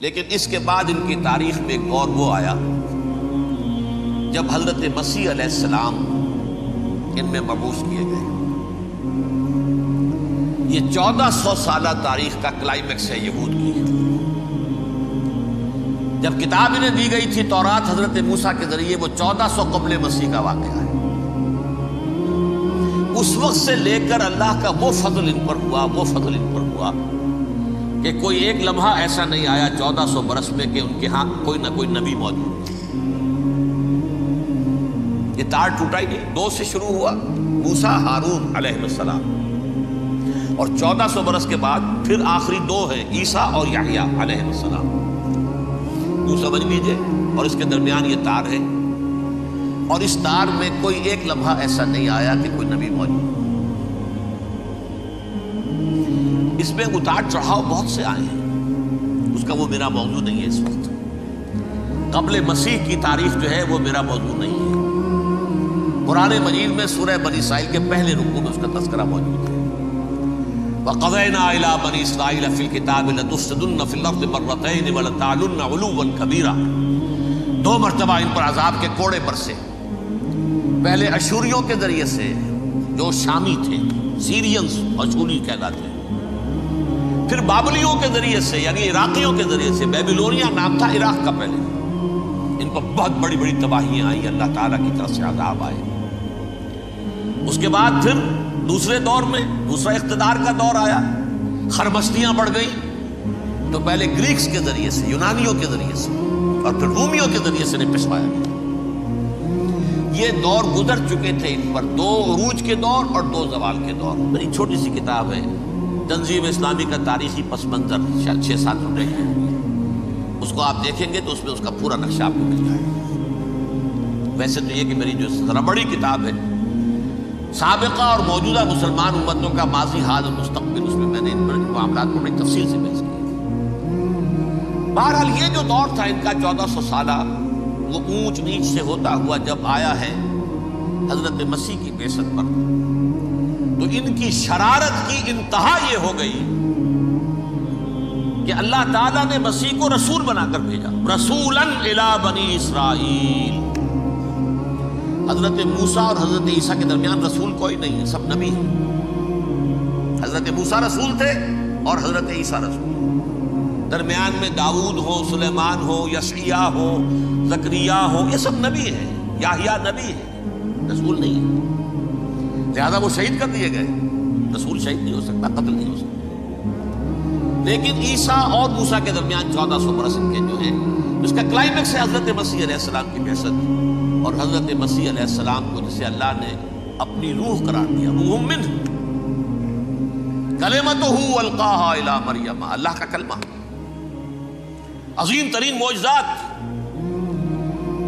لیکن اس کے بعد ان کی تاریخ میں ایک دور وہ آیا جب حضرت مسیح علیہ السلام ان میں مبعوث کیے گئے۔ یہ 1400 سالہ تاریخ کا کلائمیکس ہے یہود کی۔ جب کتاب انہیں دی گئی تھی تورات حضرت موسیٰ کے ذریعے، وہ 1400 قبل مسیح کا واقعہ ہے۔ اس وقت سے لے کر اللہ کا وہ فضل ان پر ہوا کہ کوئی ایک لمحہ ایسا نہیں آیا 1400 برس میں کہ ان کے ہاں کوئی نہ کوئی نبی موجود۔ یہ تار ٹوٹا ہی نہیں، 2 سے شروع ہوا، موسیٰ ہارون علیہ السلام، اور 1400 برس کے بعد پھر آخری 2 ہیں، عیسیٰ اور یحییٰ علیہ السلام۔ یوں سمجھ لیجئے، اور اس کے درمیان یہ تار ہے، اور اس تار میں کوئی ایک لمحہ ایسا نہیں آیا کہ کوئی نبی موجود۔ اس میں اتار چڑھاؤ بہت سے آئے ہیں، اس کا وہ میرا موضوع نہیں ہے اس وقت۔ قبل مسیح کی تاریخ جو ہے وہ میرا موضوع نہیں ہے۔ قرآن مجید میں سورہ بنی اسرائیل کے پہلے رکوع میں اس کا تذکرہ موجود ہے۔ وَقَضَيْنَا إِلَىٰ بَنِي إِسْرَائِيلَ فِي الْكِتَابِ لَتُفْسِدُنَّ فِي الْأَرْضِ مَرَّتَيْنِ وَلَتَعْلُنَّ عُلُوًّا كَبِيرًا۔ 2 مرتبہ ان پر عذاب کے کوڑے برسے، پہلے اشوریوں کے ذریعے سے جو شامی تھے، سیرینز اشوری کہلاتے ہیں، پھر بابلیوں کے ذریعے سے یعنی عراقیوں کے ذریعے سے، بیبیلونیا نام تھا عراق کا پہلے، ان پر بہت بڑی بڑی تباہیاں آئیں، اللہ تعالیٰ کی طرف سے عذاب آئے۔ اس کے بعد پھر دوسرے دور میں دوسرا اقتدار کا دور آیا، خرمستیاں بڑھ گئیں، تو پہلے گریکس کے ذریعے سے، یونانیوں کے ذریعے سے، اور پھر رومیوں کے ذریعے سے پسوایا گیا۔ یہ دور گزر چکے تھے ان پر، 2 عروج کے دور اور 2 زوال کے دور۔ میری چھوٹی سی کتاب ہے تنظیم اسلامی کا تاریخی پس منظر، 6-7 صفحے ہیں، اس کو آپ دیکھیں گے تو اس میں اس کا پورا نقشہ آپ کو مل جائے گا۔ ویسے تو یہ کہ میری جو ذرا بڑی کتاب ہے سابقہ اور موجودہ مسلمان امتوں کا ماضی، حال اور مستقبل، اس میں نے ان معاملات کو بڑی تفصیل سے بحث کی۔ بہرحال یہ جو دور تھا ان کا 1400 سالہ، وہ اونچ نیچ سے ہوتا ہوا جب آیا ہے حضرت مسیح کی بعثت پر، تو ان کی شرارت کی انتہا یہ ہو گئی کہ اللہ تعالیٰ نے مسیح کو رسول بنا کر بھیجا، رسولاً الی بنی اسرائیل۔ حضرت موسیٰ اور حضرت عیسیٰ کے درمیان رسول کوئی نہیں ہے، سب نبی ہیں۔ حضرت موسیٰ رسول تھے اور حضرت عیسیٰ رسول، درمیان میں داؤد ہو، سلیمان ہو، یشعیاء ہو، زکریا ہو، یہ سب نبی ہیں، یحییٰ نبی ہے، رسول نہیں ہے۔ لہذا وہ شہید کر دیے گئے، رسول شہید نہیں ہو سکتا، قتل نہیں ہو سکتا۔ لیکن عیسیٰ اور موسیٰ کے درمیان 1400 برس ان کے جو ہیں، اس کا کلائمیکس ہے حضرت مسیح علیہ السلام کی بعثت، اور حضرت مسیح علیہ السلام کو جسے اللہ نے اپنی روح قرار دیا، روح منہ، کلمتہ القاہا الی مریم، اللہ کا کلمہ، عظیم ترین معجزات۔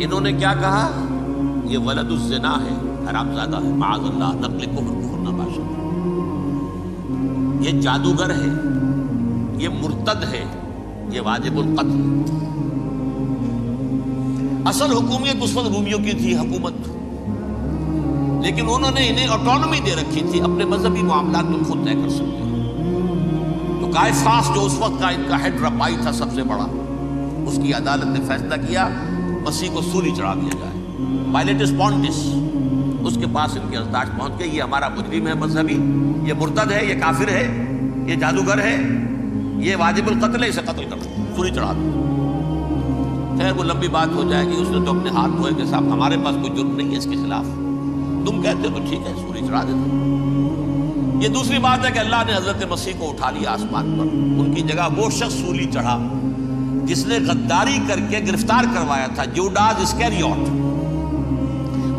انہوں نے کیا کہا؟ یہ ولد الزنا ہے، حرام زادہ ہے، معاذ اللہ، نقل کفر نباشا، یہ جادوگر ہے، یہ مرتد ہے، یہ واجب القتل۔ اصل حکومت اس وقت رومیوں کی تھی حکومت، لیکن انہوں نے انہیں آٹونومی دے رکھی تھی، اپنے مذہبی معاملات تم خود طے کر سکتے ہو۔ تو قائفاس جو اس وقت کا ان کا ہیڈ رپائی تھا سب سے بڑا، اس کی عدالت نے فیصلہ کیا مسیح کو سولی چڑھا دیا جائے۔ پائلیٹس پونٹس، اس کے پاس ان کے ازداج پہنچ گئے، یہ ہمارا مجرم ہے مذہبی، یہ مرتد ہے، یہ کافر ہے، یہ جادوگر ہے، یہ واجب القتل ہے، اسے قتل کر دو، سولی چڑھا دو۔ خیر وہ لمبی بات ہو جائے گی، اس نے تو اپنے ہاتھ دھوئے کہ صاحب ہمارے پاس کوئی جرم نہیں ہے اس کے خلاف، تم کہتے ہو تو ٹھیک ہے، سولی چڑھا دیتے۔ یہ دوسری بات ہے کہ اللہ نے حضرت مسیح کو اٹھا لیا آسمان پر، ان کی جگہ وہ شخص سولی چڑھا جس نے غداری کر کے گرفتار کروایا تھا، جوڈاس اسکیریوٹ،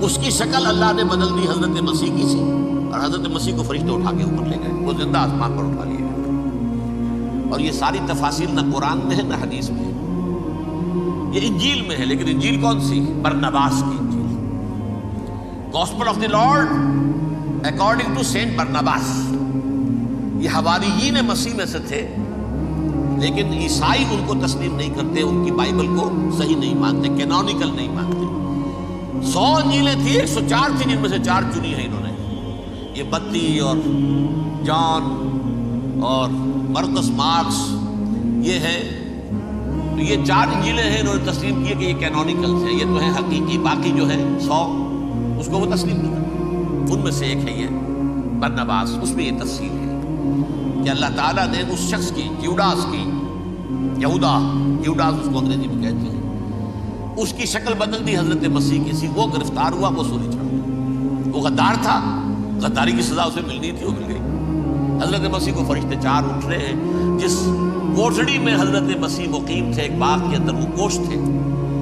اس کی شکل اللہ نے بدل دی حضرت مسیح کی سی، اور حضرت مسیح کو فرشتے اٹھا کے اوپر لے گئے، وہ زندہ آسمان پر اٹھا لیے گئے۔ اور یہ ساری تفاصیل نہ قرآن میں ہے نہ حدیث میں ہے، یہ انجیل میں ہے، لیکن انجیل کون سی؟ برنباس کی انجیل، gospel of the Lord according to Saint Barnabas. یہ حواریین مسیح میں سے تھے، لیکن عیسائی ان کو تسلیم نہیں کرتے، ان کی بائبل کو صحیح نہیں مانتے، کینونیکل نہیں مانتے۔ 100 انجیلیں تھیں، 104 تھیں، جن میں سے 4 چنی ہیں انہوں نے، یہ متی اور جان اور مرقس مارکس، یہ ہے تو یہ 4 انجیلیں ہیں، انہوں نے تسلیم کیے کہ یہ کینونیکلز ہیں، یہ تو ہے حقیقی، باقی جو ہے 100 اس کو وہ تسلیم نہیں کرتے۔ ان میں سے ایک ہے یہ برنباس، اس میں یہ تفصیل ہے کہ اللہ تعالیٰ نے اس شخص کی، یہوداس کی، یہوداس اس کو انگریزی میں کہتے ہیں، اس کی شکل بدل دی حضرت مسیح کی سی، وہ گرفتار ہوا، وہ سولی چڑھا، وہ غدار تھا، غداری کی سزا اسے ملنی تھی، وہ مل گئی۔ حضرت مسیح کو فرشتے 4 اٹھ رہے ہیں، جس کوٹڑی میں حضرت مسیح مقیم تھے، ایک باغ کے اندر وہ کوش تھے،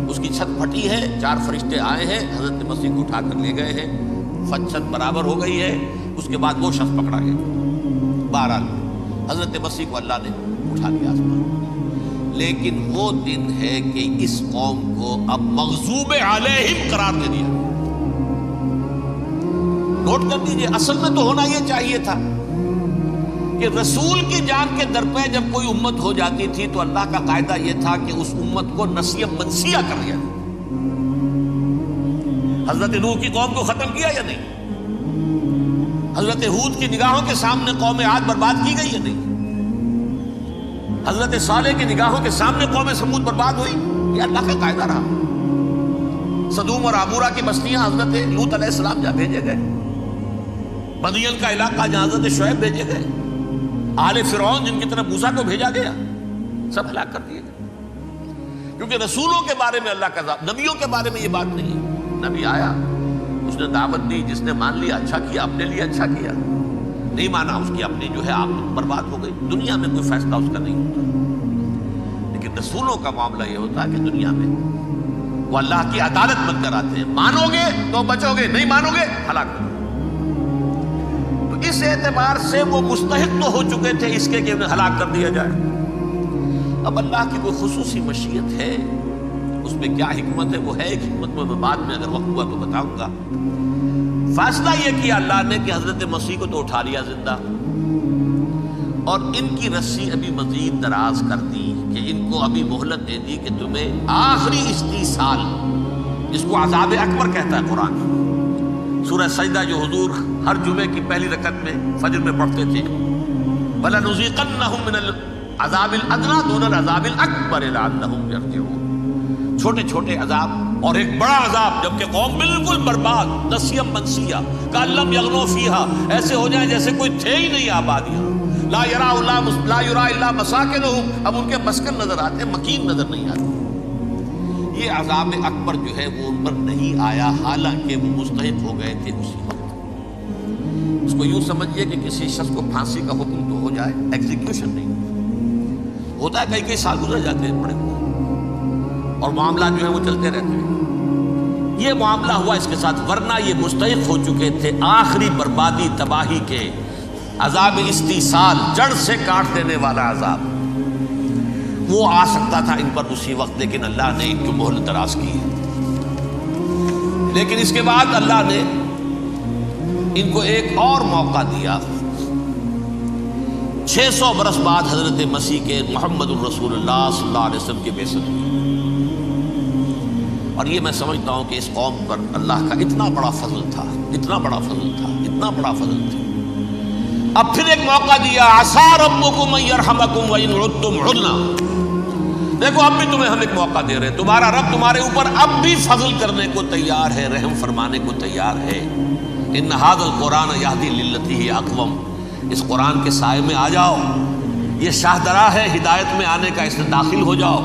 اس کی چھت پھٹی ہے، 4 فرشتے آئے ہیں، حضرت مسیح کو اٹھا کر لے گئے ہیں، چھت برابر ہو گئی ہے، اس کے بعد وہ شخص پکڑا گیا۔ بہرحال حضرت مسیح کو اللہ نے اٹھا لیا آسمان۔ لیکن وہ دن ہے کہ اس قوم کو اب مغضوب علیہم قرار دے دیا۔ نوٹ کر دیجئے، اصل میں تو ہونا یہ چاہیے تھا کہ رسول کی جان کے در پہ جب کوئی امت ہو جاتی تھی تو اللہ کا قاعدہ یہ تھا کہ اس امت کو نسیہ منسیہ کر دیا۔ حضرت نوح کی قوم کو ختم کیا یا نہیں؟ حضرت ہود کی نگاہوں کے سامنے قوم عاد برباد کی گئی یا نہیں؟ حضرت صالح کی نگاہوں کے سامنے قوم سمود برباد ہوئی؟ یہ اللہ کا قاعدہ رہا۔ صدوم اور عمورہ کی بستیاں حضرت لوط علیہ السلام جہاں بھیجے گئے، مدین کا علاقہ جہاں حضرت شعیب بھیجے گئے، آل فرعون جن کی طرف موسیٰ کو بھیجا گیا، سب ہلاک کر دیے گئے۔ کیونکہ رسولوں کے بارے میں اللہ کا نبیوں کے بارے میں یہ بات نہیں ہے۔ نبی آیا، اس نے دعوت دی، جس نے مان لیا اچھا کیا، اپنے لیے اچھا کیا، نہیں مانا اس کی اپنی جو ہے آپ برباد ہو گئی۔ دنیا میں کوئی فیصلہ اس کا نہیں ہوتا، لیکن رسولوں کا معاملہ یہ ہوتا ہے کہ دنیا میں وہ اللہ کی عدالت بن کر آتے ہیں، مانو گے تو بچو گے، نہیں مانو گے ہلاک ہو۔ تو اس اعتبار سے وہ مستحق تو ہو چکے تھے اس کے کہ انہیں ہلاک کر دیا جائے۔ اب اللہ کی کوئی خصوصی مشیت ہے، اس میں کیا حکمت ہے، وہ ہے ایک حکمت، میں بعد میں اگر وقت ہوا تو بتاؤں گا۔ فیصلہ یہ کیا اللہ نے کہ حضرت مسیح کو تو اٹھا لیا زندہ، اور ان کی رسی ابھی مزید دراز کر دی، کہ ان کو ابھی مہلت دے دی کہ تمہیں آخری استیصال، جس کو عذاب اکبر کہتا ہے قرآن، سورہ سجدہ جو حضور ہر جمعے کی پہلی رکعت میں فجر میں پڑھتے تھے، وَلَنُذِيقَنَّهُم مِّنَ الْعَذَابِ الْأَدْنَىٰ دُونَ الْعَذَابِ الْأَكْبَرِ لَعَلَّهُمْ يَرْجِعُونَ۔ چھوٹے چھوٹے عذاب اور ایک بڑا عذاب، جبکہ قوم بالکل برباد، نسیم منسیہ، کأن لم یغنوا فیہا، ایسے ہو جائیں جیسے کوئی تھے ہی نہیں آباد یہاں، لا یرا الا مساکنہم، اب ان کے مسکن نظر آتے، مکین نظر نہیں آتے۔ یہ عذاب اکبر جو ہے وہ ان پر نہیں آیا، حالانکہ وہ مستحق ہو گئے تھے اسی وقت۔ اس کو یوں سمجھیے کہ کسی شخص کو پھانسی کا حکم تو ہو جائے، ایگزیکیوشن نہیں ہوتا ہے، کئی سال گزر جاتے ہیں بڑے اور معاملات جو ہیں وہ چلتے رہتے ہیں۔ یہ معاملہ ہوا اس کے ساتھ، ورنہ یہ مستحق ہو چکے تھے آخری بربادی تباہی کے، عذاب استیصال، جڑ سے کاٹ دینے والا عذاب، وہ آ سکتا تھا ان پر اسی وقت، لیکن اللہ نے ان کو مہلت دراز کی ہے۔ لیکن اس کے بعد اللہ نے ان کو ایک اور موقع دیا، 600 برس بعد حضرت مسیح کے، محمد الرسول اللہ صلی اللہ علیہ وسلم کے بعثت ہوئی۔ اور یہ میں سمجھتا ہوں کہ اس قوم پر اللہ کا اتنا بڑا فضل تھا، اتنا بڑا فضل تھا، اتنا بڑا فضل تھا۔ اب پھر ایک موقع دیا، عسیٰ ربکم ان یرحمکم وان عدتم عدنا، دیکھو اب بھی تمہیں ہم ایک موقع دے رہے ہیں، تمہارا رب تمہارے اوپر اب بھی فضل کرنے کو تیار ہے، رحم فرمانے کو تیار ہے۔ ان ھذا القرآن یہدی للتی ہی اقوم، اس قرآن کے سائے میں آ جاؤ، یہ شاہدرا ہے ہدایت میں آنے کا، اس میں داخل ہو جاؤ،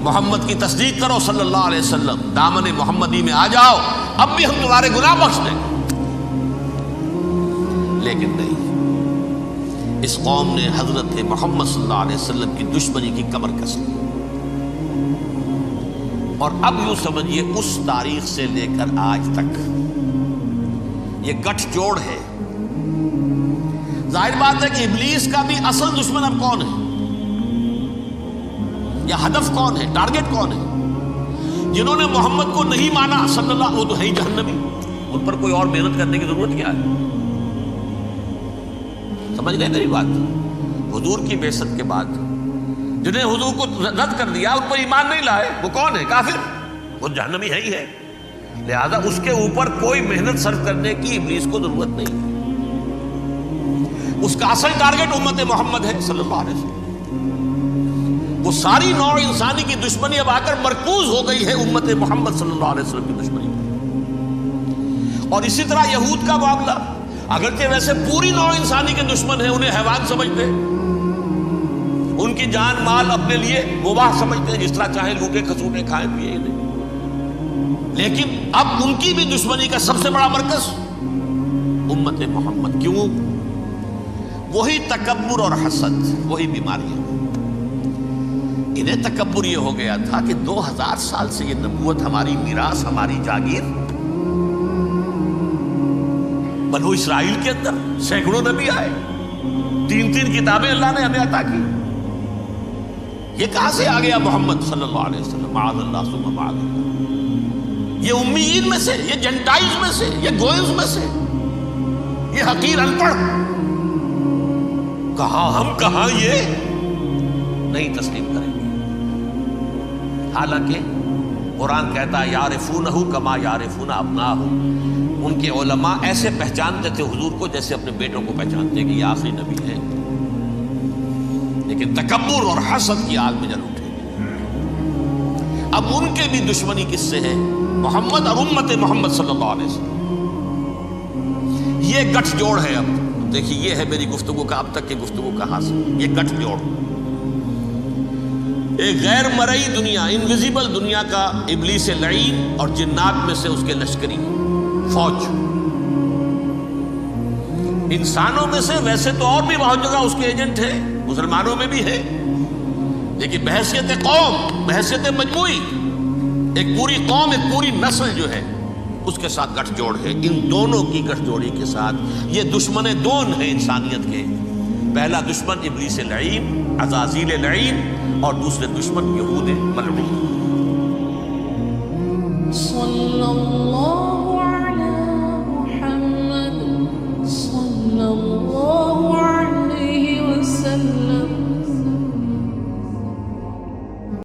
محمد کی تصدیق کرو صلی اللہ علیہ وسلم، دامن محمدی میں آ جاؤ، اب بھی ہم تمہارے گناہ بخش دیں۔ لیکن نہیں، اس قوم نے حضرت محمد صلی اللہ علیہ وسلم کی دشمنی کی کمر کس لی، اور اب یوں سمجھیے اس تاریخ سے لے کر آج تک یہ گٹھ جوڑ ہے۔ ظاہر بات ہے کہ ابلیس کا بھی اصل دشمن اب کون ہے، یا ہدف کون ہے، ٹارگٹ کون ہے؟ جنہوں نے محمد کو نہیں مانا صلی اللہ، وہ تو ہے ہی جہنمی، ان پر کوئی اور محنت کرنے کی ضرورت کیا ہے؟ سمجھ گئے میری بات؟ حضور کی بعثت کے بعد جنہیں حضور کو رد کر دیا، ان پر ایمان نہیں لائے، وہ کون ہے؟ کافر، وہ جہنمی ہے ہی ہے، لہذا اس کے اوپر کوئی محنت صرف کرنے کی ابلیس کو ضرورت نہیں ہے۔ اس کا اصل ٹارگٹ امت محمد ہے صلی اللہ علیہ وسلم۔ وہ ساری نوع انسانی کی دشمنی اب آ کر مرکوز ہو گئی ہے امت محمد صلی اللہ علیہ وسلم کی دشمنی پر۔ اور اسی طرح یہود کا معاملہ، اگرچہ ویسے پوری نوع انسانی کے دشمن ہیں، انہیں حیوان سمجھتے ہیں، ان کی جان مال اپنے لیے مباح سمجھتے ہیں، جس طرح چاہے لوٹے کھسوٹے کھائیں پیے نہیں، لیکن اب ان کی بھی دشمنی کا سب سے بڑا مرکز امت محمد۔ کیوں؟ وہی تکبر اور حسد، وہی بیماریاں۔ انہیں تکبر یہ ہو گیا تھا کہ 2000 سال سے یہ نبوت ہماری میراث، ہماری جاگیر، بنو اسرائیل کے اندر سینکڑوں نبی آئے، 3 کتابیں اللہ نے ہمیں عطا کی، یہ کہاں سے آ گیا محمد صلی اللہ علیہ وسلم؟ معاذ اللہ ثم معاذ اللہ، یہ امیین میں سے، یہ جنٹائلز میں سے، یہ گوئنز میں سے، یہ حقیر ان پڑھ، کہاں ہم کہاں یہ نہیں تسلیم کریں گے۔ حالانکہ قرآن کہتا ہے یعرفونہ کما یعرفون ابناءہم، ان کے علماء ایسے پہچانتے تھے حضور کو جیسے اپنے بیٹوں کو پہچانتے کہ یہ آخری نبی ہے، لیکن تکبر اور حسد کی آگ میں جل اٹھے۔ اب ان کے بھی دشمنی کس سے ہے؟ محمد اور امت محمد صلی اللہ علیہ وسلم۔ یہ گٹھ جوڑ ہے۔ اب دیکھیے، یہ ہے میری گفتگو کا اب تک کی گفتگو کا حاصل، یہ گٹھ جوڑ، ایک غیر مرئی دنیا، انویزیبل دنیا کا ابلیس لعین اور جنات میں سے اس کے لشکری فوج، انسانوں میں سے ویسے تو اور بھی بہت جگہ اس کے ایجنٹ ہیں، مسلمانوں میں بھی ہے، لیکن بحیثیت قوم، بحیثیت مجموعی، ایک پوری قوم، ایک پوری نسل جو ہے اس کے ساتھ گٹھ جوڑ ہے۔ ان دونوں کی گٹھ جوڑی کے ساتھ یہ دشمن دون ہیں انسانیت کے، پہلا دشمن ابلیس لعین، عزازیل لعین، اور دوسرے دشمن یہود ملعون۔